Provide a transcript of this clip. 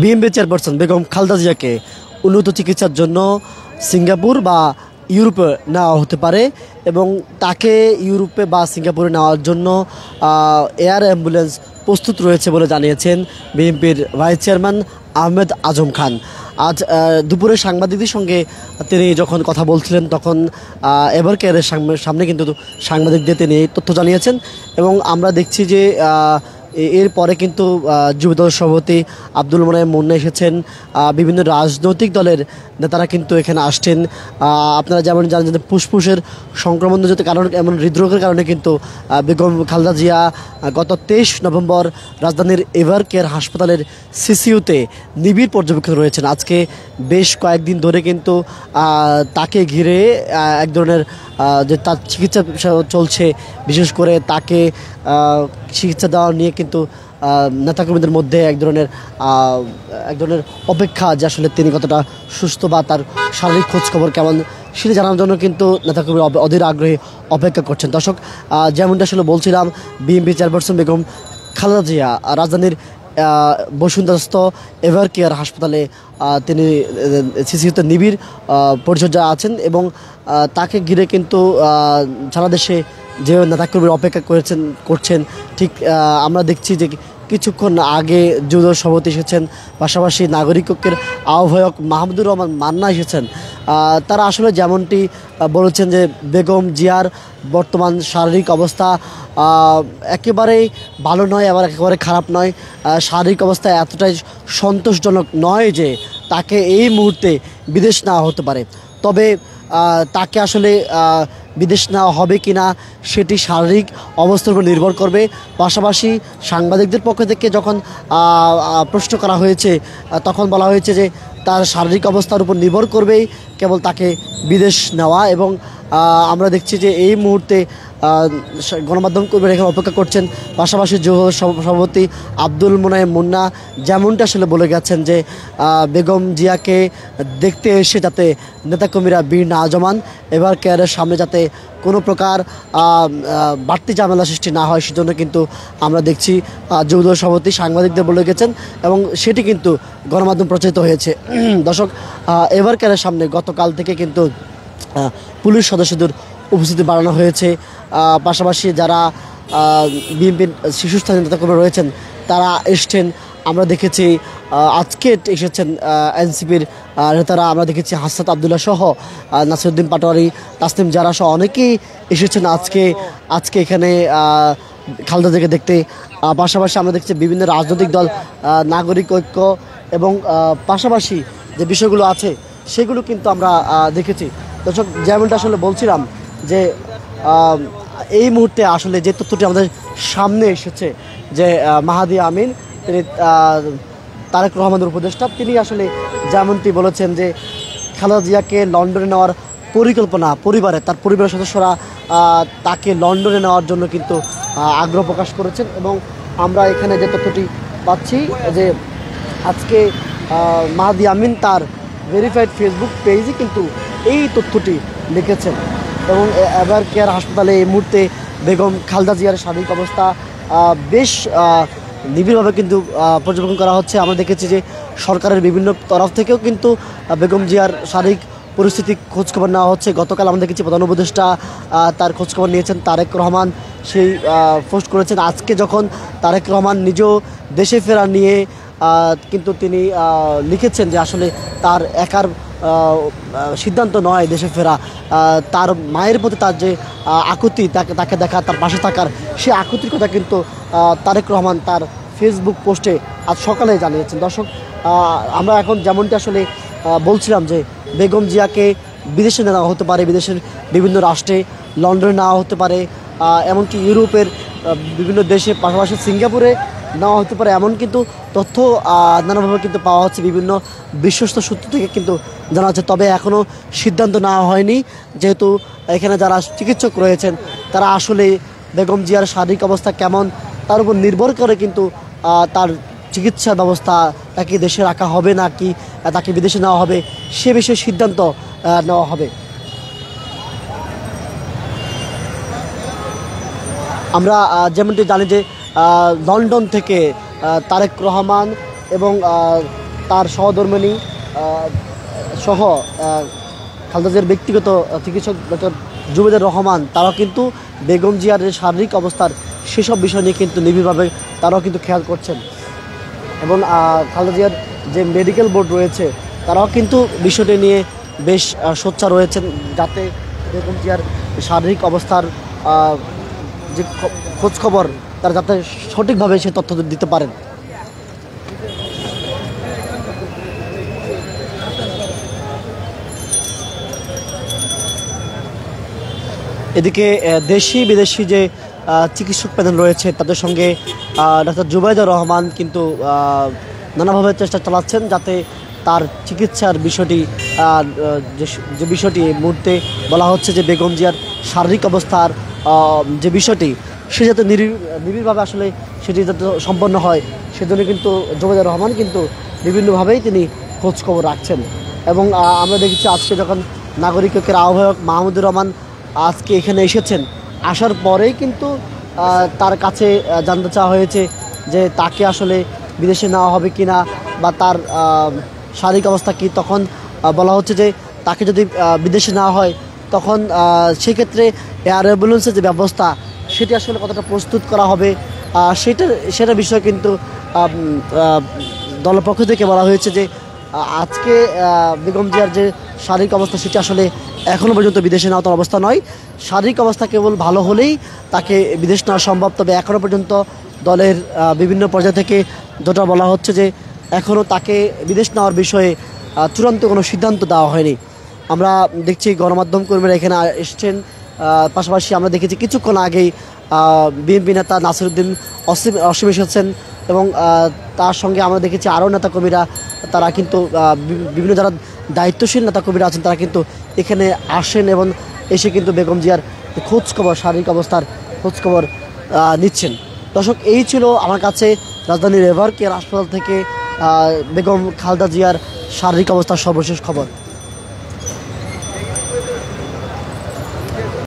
BNP chairperson Begum Khaleda জিয়াকে উন্নত চিকিৎসার জন্য সিঙ্গাপুর বা ইউরোপে নেওয়া হতে পারে এবং তাকে ইউরোপে বা সিঙ্গাপুরে নেওয়ার জন্য এয়ার অ্যাম্বুলেন্স প্রস্তুত রয়েছে বলে জানিয়েছেন বিএনপির ভাইস চেয়ারম্যান আহমেদ আজম খান। আজ দুপুরে সাংবাদিকদের সঙ্গে তিনি যখন কথা বলছিলেন তখন এভার কেয়ারের সামনে কিন্তু সাংবাদিকদের তিনি তথ্য জানিয়েছেন এবং আমরা দেখছি যে এরপরে কিন্তু যুবদল সভাপতি আব্দুল মোনায়েম মুন্না এসেছেন, বিভিন্ন রাজনৈতিক দলের নেতারা কিন্তু এখানে আসছেন। আপনারা যেমন জানেন যে ফুসফুসের সংক্রমণজনিত কারণ এমন হৃদরোগের কারণে কিন্তু বেগম খালেদা জিয়া গত 23 নভেম্বর রাজধানীর এভার কেয়ার হাসপাতালের সিসিইউতে নিবিড় পর্যবেক্ষণ রয়েছেন। আজকে বেশ কয়েকদিন ধরে কিন্তু তাকে ঘিরে এক ধরনের যে তার চিকিৎসা চলছে, বিশেষ করে তাকে চিকিৎসা দেওয়া নিয়ে কিন্তু নেতাকর্মীদের মধ্যে এক ধরনের অপেক্ষা যে আসলে তিনি কতটা সুস্থ বা তার শারীরিক খোঁজখবর কেমন সেটা জানার জন্য কিন্তু নেতাকর্মী অধীর আগ্রহে অপেক্ষা করছেন। দর্শক, যেমনটা আসলে বলছিলাম, বিএনপি চেয়ারপারসন বেগম খালেদা জিয়া রাজধানীর বসুন্ধরাস্থ এভার কেয়ার হাসপাতালে তিনি সিসিইউতে নিবিড় পরিচর্যায় আছেন এবং তাকে ঘিরে কিন্তু সারা দেশে যে নেতাকর্মীরা অপেক্ষা করছেন ঠিক আমরা দেখছি যে কিছুক্ষণ আগে যুবদল সভাপতি এসেছেন, পাশাপাশি নাগরিক ঐক্যের আহ্বায়ক মাহমুদুর রহমান মান্না এসেছেন। তারা আসলে যেমনটি বলেছেন যে বেগম জিয়ার বর্তমান শারীরিক অবস্থা একেবারেই ভালো নয়, আবার একেবারে খারাপ নয়। শারীরিক অবস্থা এতটাই সন্তোষজনক নয় যে তাকে এই মুহূর্তে বিদেশ নেওয়া হতে পারে। তবে তাকে আসলে বিদেশ নেওয়া হবে কি না সেটি শারীরিক অবস্থার উপর নির্ভর করবে। পাশাপাশি সাংবাদিকদের পক্ষ থেকে যখন প্রশ্ন করা হয়েছে তখন বলা হয়েছে যে তার শারীরিক অবস্থার উপর নির্ভর করবেই কেবল তাকে বিদেশ নেওয়া এবং আমরা দেখছি যে এই মুহূর্তে গণমাধ্যম কর্মীরা এখানে অপেক্ষা করছেন। পাশাপাশি সভাপতি আব্দুল মোনায়েম মুন্না যেমনটা আসলে বলে গেছেন যে বেগম জিয়াকে দেখতে এসে যাতে নেতাকর্মীরা ভিড় না জমান, এভার কেয়ারের সামনে যাতে কোনো প্রকার বাড়তি ঝামেলা সৃষ্টি না হয় সেজন্য কিন্তু আমরা দেখছি যুবদল সভাপতি সাংবাদিকদের বলে গেছেন এবং সেটি কিন্তু গণমাধ্যম প্রচারিত হয়েছে। দর্শক, এভার কেয়ারের সামনে গতকাল থেকে কিন্তু পুলিশ সদস্যদের উপস্থিতি বাড়ানো হয়েছে। পাশাপাশি যারা বিএনপির শীর্ষস্থানীয় নেতাকর্মী রয়েছেন তারা এসছেন। আমরা দেখেছি আজকে এসেছেন এনসিপির নেতারা, আমরা দেখেছি হাসনাত আবদুল্লাহ সহ নাসিরউদ্দিন পাটোয়ারি, তাসনিম জারা সহ অনেকেই এসেছেন আজকে এখানে খালেদা জিয়াকে দেখতে। পাশাপাশি আমরা দেখছি বিভিন্ন রাজনৈতিক দল, নাগরিক ঐক্য এবং পাশাপাশি যে বিষয়গুলো আছে সেগুলো কিন্তু আমরা দেখেছি। দর্শক, যেমনটা আসলে বলছিলাম যে এই মুহূর্তে আসলে যে তথ্যটি আমাদের সামনে এসেছে যে মাহাদি আমিন তিনি তারেক রহমানের উপদেষ্টা, তিনি আসলে যেমনটি বলেছেন যে খালেদা জিয়াকে লন্ডনে নেওয়ার পরিকল্পনা তার পরিবারের সদস্যরা তাকে লন্ডনে নেওয়ার জন্য কিন্তু আগ্রহ প্রকাশ করেছেন এবং আমরা এখানে যে তথ্যটি পাচ্ছি যে আজকে মাহাদি আমিন তার ভেরিফাইড ফেসবুক পেজে কিন্তু এই তথ্যটি লিখেছেন এবং এভার কেয়ার হাসপাতালে এই মুহূর্তে বেগম খালেদা জিয়ার শারীরিক অবস্থা বেশ নিবিড়ভাবে কিন্তু পর্যবেক্ষণ করা হচ্ছে। আমরা দেখেছি যে সরকারের বিভিন্ন তরফ থেকেও কিন্তু বেগম জিয়ার শারীরিক পরিস্থিতি খোঁজখবর নেওয়া হচ্ছে। গতকাল আমরা দেখেছি প্রধান উপদেষ্টা তার খোঁজখবর নিয়েছেন, তারেক রহমান সেই পোস্ট করেছেন। আজকে যখন তারেক রহমান নিজেও দেশে ফেরা নিয়ে কিন্তু তিনি লিখেছেন যে আসলে তার একার সিদ্ধান্ত নয় দেশে ফেরা, তার মায়ের প্রতি তার যে আকুতি, তাকে দেখা, তার পাশে থাকার সেই আকুতির কথা কিন্তু তারেক রহমান তার ফেসবুক পোস্টে আজ সকালে জানিয়েছেন। দর্শক, আমরা এখন যেমনটি আসলে বলছিলাম যে বেগম জিয়াকে বিদেশে নেওয়া হতে পারে, বিদেশের বিভিন্ন রাষ্ট্রে লন্ডনে নেওয়া হতে পারে, এমনকি ইউরোপের বিভিন্ন দেশে, পাশাপাশি সিঙ্গাপুরে নেওয়া হতে পারে, এমন কিন্তু তথ্য নানাভাবে কিন্তু পাওয়া হচ্ছে, বিভিন্ন বিশ্বস্ত সূত্র থেকে কিন্তু জানা যাচ্ছে। তবে এখনও সিদ্ধান্ত নেওয়া হয়নি, যেহেতু এখানে যারা চিকিৎসক রয়েছেন তারা আসলে বেগম জিয়ার শারীরিক অবস্থা কেমন তার উপর নির্ভর করে কিন্তু তার চিকিৎসা ব্যবস্থা, তাকে দেশে রাখা হবে নাকি তাকে বিদেশে নেওয়া হবে সে বিষয়ে সিদ্ধান্ত নেওয়া হবে। আমরা যেমনটি জানি যে লন্ডন থেকে তারেক রহমান এবং তার সহধর্মিণী সহ খালেদা জিয়ার ব্যক্তিগত চিকিৎসক ডক্টর জুবেদের রহমান তারাও কিন্তু বেগম জিয়ার যে শারীরিক অবস্থার সেসব বিষয় নিয়ে কিন্তু নিবিড়ভাবে তারাও কিন্তু খেয়াল করছেন। এবং খালেদা জিয়ার যে মেডিকেল বোর্ড রয়েছে তারাও কিন্তু বিষয়টি নিয়ে বেশ সোচ্চার রয়েছেন, যাতে বেগম জিয়ার শারীরিক অবস্থার যে খোঁজখবর তারা যাতে সঠিকভাবে সে তথ্য দিতে পারেন। এদিকে দেশি বিদেশি যে চিকিৎসক প্যানেল রয়েছে তাদের সঙ্গে ডক্টর জুবাইদুর রহমান কিন্তু নানাভাবে চেষ্টা চালাচ্ছেন যাতে তার চিকিৎসার বিষয়টি যে বিষয়টি এই মুহূর্তে বলা হচ্ছে যে বেগম জিয়ার শারীরিক অবস্থার যে বিষয়টি সে যাতে নিবিড়ভাবে আসলে সেটি যাতে সম্পন্ন হয় সেজন্য কিন্তু জুবাইদুর রহমান কিন্তু বিভিন্নভাবেই তিনি খোঁজখবর রাখছেন। এবং আমরা দেখেছি আজকে যখন নাগরিক ঐক্যের আহ্বায়ক মাহমুদুর রহমান আজকে এখানে এসেছেন, আসার পরেই কিন্তু তার কাছে জানতে চাওয়া হয়েছে যে তাকে আসলে বিদেশে নেওয়া হবে কিনা বা তার শারীরিক অবস্থা কি। তখন বলা হচ্ছে যে তাকে যদি বিদেশে নেওয়া হয় তখন সেক্ষেত্রে এয়ার অ্যাম্বুলেন্সের যে ব্যবস্থা সেটি আসলে কতটা প্রস্তুত করা হবে সেটা বিষয় কিন্তু দলের পক্ষ থেকে বলা হয়েছে যে আজকে বেগম জিয়ার যে শারীরিক অবস্থা সেটি আসলে এখনও পর্যন্ত বিদেশে নেওয়ার অবস্থা নয়। শারীরিক অবস্থা কেবল ভালো হলেই তাকে বিদেশ নেওয়া সম্ভব। তবে এখনও পর্যন্ত দলের বিভিন্ন পর্যায় থেকে যেটা বলা হচ্ছে যে এখনও তাকে বিদেশ নেওয়ার বিষয়ে চূড়ান্ত কোনো সিদ্ধান্ত দেওয়া হয়নি। আমরা দেখছি গণমাধ্যম কর্মীরা এখানে এসছেন, পাশাপাশি আমরা দেখেছি কিছুক্ষণ আগেই বিএনপি নেতা নাসিরউদ্দিন অসীম এসেছেন এবং তার সঙ্গে আমরা দেখেছি আরও নেতাকর্মীরা তারা কিন্তু বিভিন্ন যারা দায়িত্বশীল নেতাকর্মীরা আছেন তারা কিন্তু এখানে আসেন এবং এসে কিন্তু বেগম জিয়ার খোঁজখবর শারীরিক অবস্থার খোঁজখবর নিচ্ছেন। দর্শক, এই ছিল আমার কাছে রাজধানীর এভার কেয়ার হাসপাতাল থেকে বেগম খালেদা জিয়ার শারীরিক অবস্থার সর্বশেষ খবর।